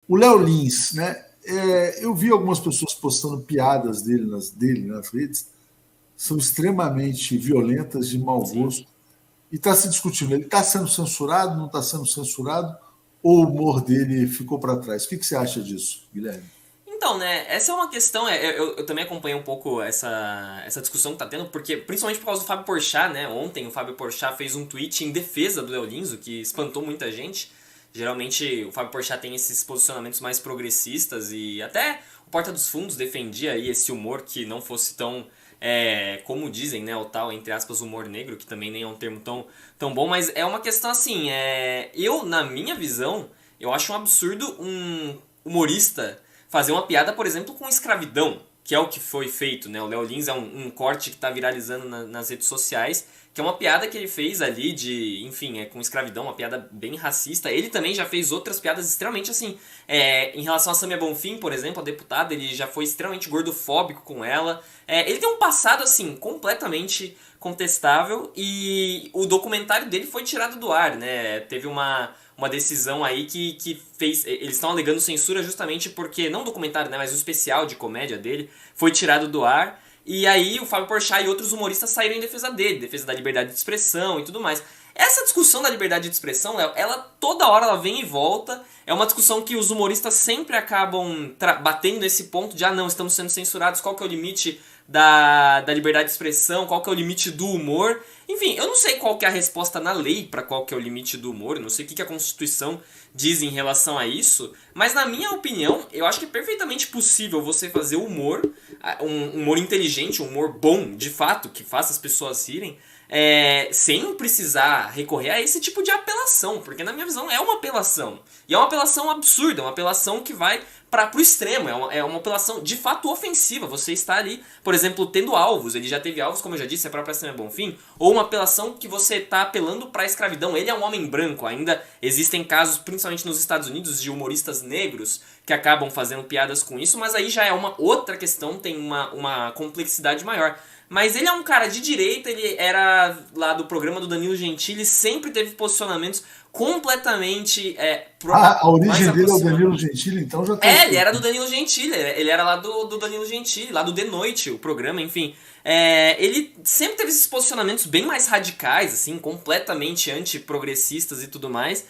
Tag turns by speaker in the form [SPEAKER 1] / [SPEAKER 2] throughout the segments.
[SPEAKER 1] O Léo Lins, né? Eu vi algumas pessoas postando piadas dele nas redes, são extremamente violentas, de mau
[SPEAKER 2] Sim.
[SPEAKER 1] gosto, e está se discutindo, ele está sendo censurado, não está sendo censurado, ou o humor dele ficou para trás? O que você acha disso, Guilherme?
[SPEAKER 2] Então, né, essa é uma questão, eu também acompanhei um pouco essa discussão que tá tendo, porque principalmente por causa do Fábio Porchat, né, ontem o Fábio Porchat fez um tweet em defesa do Léo Lins, o que espantou muita gente. Geralmente o Fábio Porchat tem esses posicionamentos mais progressistas e até o Porta dos Fundos defendia aí esse humor que não fosse tão, como dizem, né, o tal, entre aspas, humor negro, que também nem é um termo tão bom, mas é uma questão assim, eu, na minha visão, eu acho um absurdo um humorista fazer uma piada, por exemplo, com escravidão, que é o que foi feito, né? O Léo Lins é um corte que está viralizando nas redes sociais, que é uma piada que ele fez ali de, enfim, com escravidão, uma piada bem racista. Ele também já fez outras piadas extremamente assim, em relação a Samia Bonfim, por exemplo, a deputada, ele já foi extremamente gordofóbico com ela. Ele tem um passado, assim, completamente contestável e o documentário dele foi tirado do ar, né? Teve uma decisão aí que fez. Eles estão alegando censura justamente porque, não o documentário, né, mas o especial de comédia dele foi tirado do ar. E aí o Fábio Porchat e outros humoristas saíram em defesa dele, defesa da liberdade de expressão e tudo mais. Essa discussão da liberdade de expressão, Léo, ela toda hora ela vem e volta. É uma discussão que os humoristas sempre acabam batendo nesse ponto de não, estamos sendo censurados, qual que é o limite da liberdade de expressão, qual que é o limite do humor. Enfim, eu não sei qual que é a resposta na lei para qual que é o limite do humor, eu não sei o que a Constituição diz em relação a isso, mas na minha opinião, eu acho que é perfeitamente possível você fazer humor, um humor inteligente, um humor bom, de fato, que faça as pessoas rirem, sem precisar recorrer a esse tipo de apelação, porque na minha visão é uma apelação. E é uma apelação absurda, uma apelação que vai para o extremo, é uma apelação de fato ofensiva. Você está ali, por exemplo, tendo alvos, ele já teve alvos, como eu já disse, a própria Samia Bonfim, ou uma apelação que você está apelando para a escravidão. Ele é um homem branco, ainda existem casos, principalmente nos Estados Unidos, de humoristas negros que acabam fazendo piadas com isso, mas aí já é uma outra questão, tem uma complexidade maior. Mas ele é um cara de direita, ele era lá do programa do Danilo Gentili, sempre teve posicionamentos completamente
[SPEAKER 1] A
[SPEAKER 2] mais
[SPEAKER 1] origem dele é o
[SPEAKER 2] aproximados.
[SPEAKER 1] Danilo Gentili, então já está
[SPEAKER 2] Ele era do
[SPEAKER 1] explicando.
[SPEAKER 2] Danilo Gentili, ele era lá do Danilo Gentili, lá do De Noite, o programa, enfim. Ele sempre teve esses posicionamentos bem mais radicais, assim, completamente antiprogressistas e tudo mais.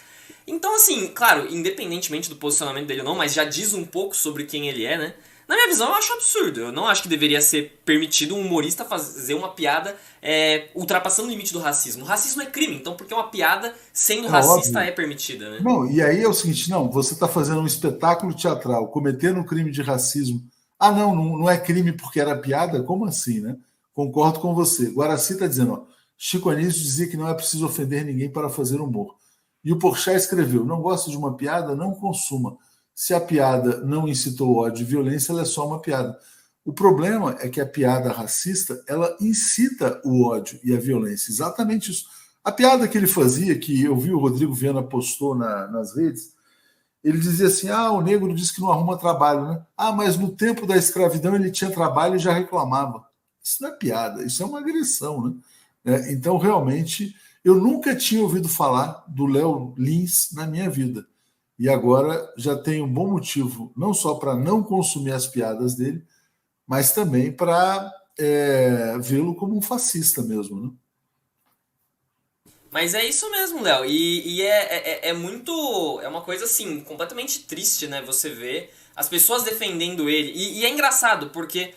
[SPEAKER 2] Então, assim, claro, independentemente do posicionamento dele ou não, mas já diz um pouco sobre quem ele é, né? Na minha visão, eu acho absurdo. Eu não acho que deveria ser permitido um humorista fazer uma piada ultrapassando o limite do racismo. O racismo é crime, então por que uma piada sendo
[SPEAKER 1] É
[SPEAKER 2] racista
[SPEAKER 1] óbvio.
[SPEAKER 2] é permitida, né?
[SPEAKER 1] Não, e aí é o seguinte, não, você está fazendo um espetáculo teatral, cometendo um crime de racismo. Ah, não, não é crime porque era piada? Como assim, né? Concordo com você. Guaraci está dizendo, ó, Chico Anísio dizia que não é preciso ofender ninguém para fazer humor. E o Porchat escreveu, não gosta de uma piada, não consuma. Se a piada não incitou ódio e violência, ela é só uma piada. O problema é que a piada racista, ela incita o ódio e a violência. Exatamente isso. A piada que ele fazia, que eu vi o Rodrigo Viana postou nas redes, ele dizia assim: o negro disse que não arruma trabalho, né? Mas no tempo da escravidão ele tinha trabalho e já reclamava. Isso não é piada, isso é uma agressão, né? Então, realmente, eu nunca tinha ouvido falar do Léo Lins na minha vida. E agora já tenho um bom motivo, não só para não consumir as piadas dele, mas também para vê-lo como um fascista mesmo, né?
[SPEAKER 2] Mas é isso mesmo, Léo. E é muito. É uma coisa assim, completamente triste, né? Você vê as pessoas defendendo ele. E é engraçado, porque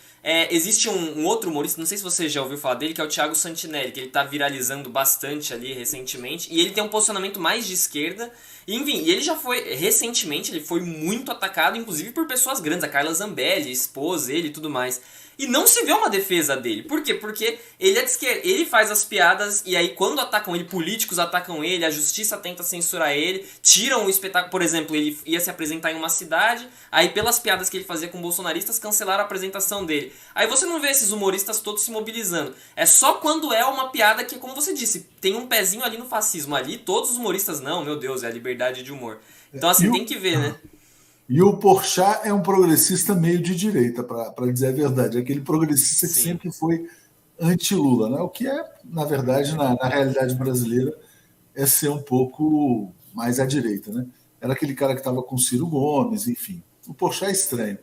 [SPEAKER 2] existe um outro humorista, não sei se você já ouviu falar dele, que é o Thiago Santinelli, que ele tá viralizando bastante ali recentemente. E ele tem um posicionamento mais de esquerda. E, enfim, e ele já foi, recentemente, ele foi muito atacado, inclusive por pessoas grandes, a Carla Zambelli, esposa, ele e tudo mais. E não se vê uma defesa dele. Por quê? Porque ele é de esquerda, ele faz as piadas e aí quando atacam ele, políticos atacam ele, a justiça tenta censurar ele, tiram o espetáculo, por exemplo, ele ia se apresentar em uma cidade, aí pelas piadas que ele fazia com bolsonaristas, cancelaram a apresentação dele. Aí você não vê esses humoristas todos se mobilizando. É só quando é uma piada que, como você disse, tem um pezinho ali no fascismo. Ali todos os humoristas, não, meu Deus, é a liberdade de humor. Então
[SPEAKER 1] E
[SPEAKER 2] assim,
[SPEAKER 1] o,
[SPEAKER 2] tem que ver, né?
[SPEAKER 1] e o Porchat é um progressista meio de direita, para dizer a verdade. Aquele progressista que
[SPEAKER 2] Sim.
[SPEAKER 1] sempre foi anti-Lula, né? O que é, na verdade, na realidade brasileira, é ser um pouco mais à direita, né? era aquele cara que estava com Ciro Gomes, enfim. O Porchat é estranho.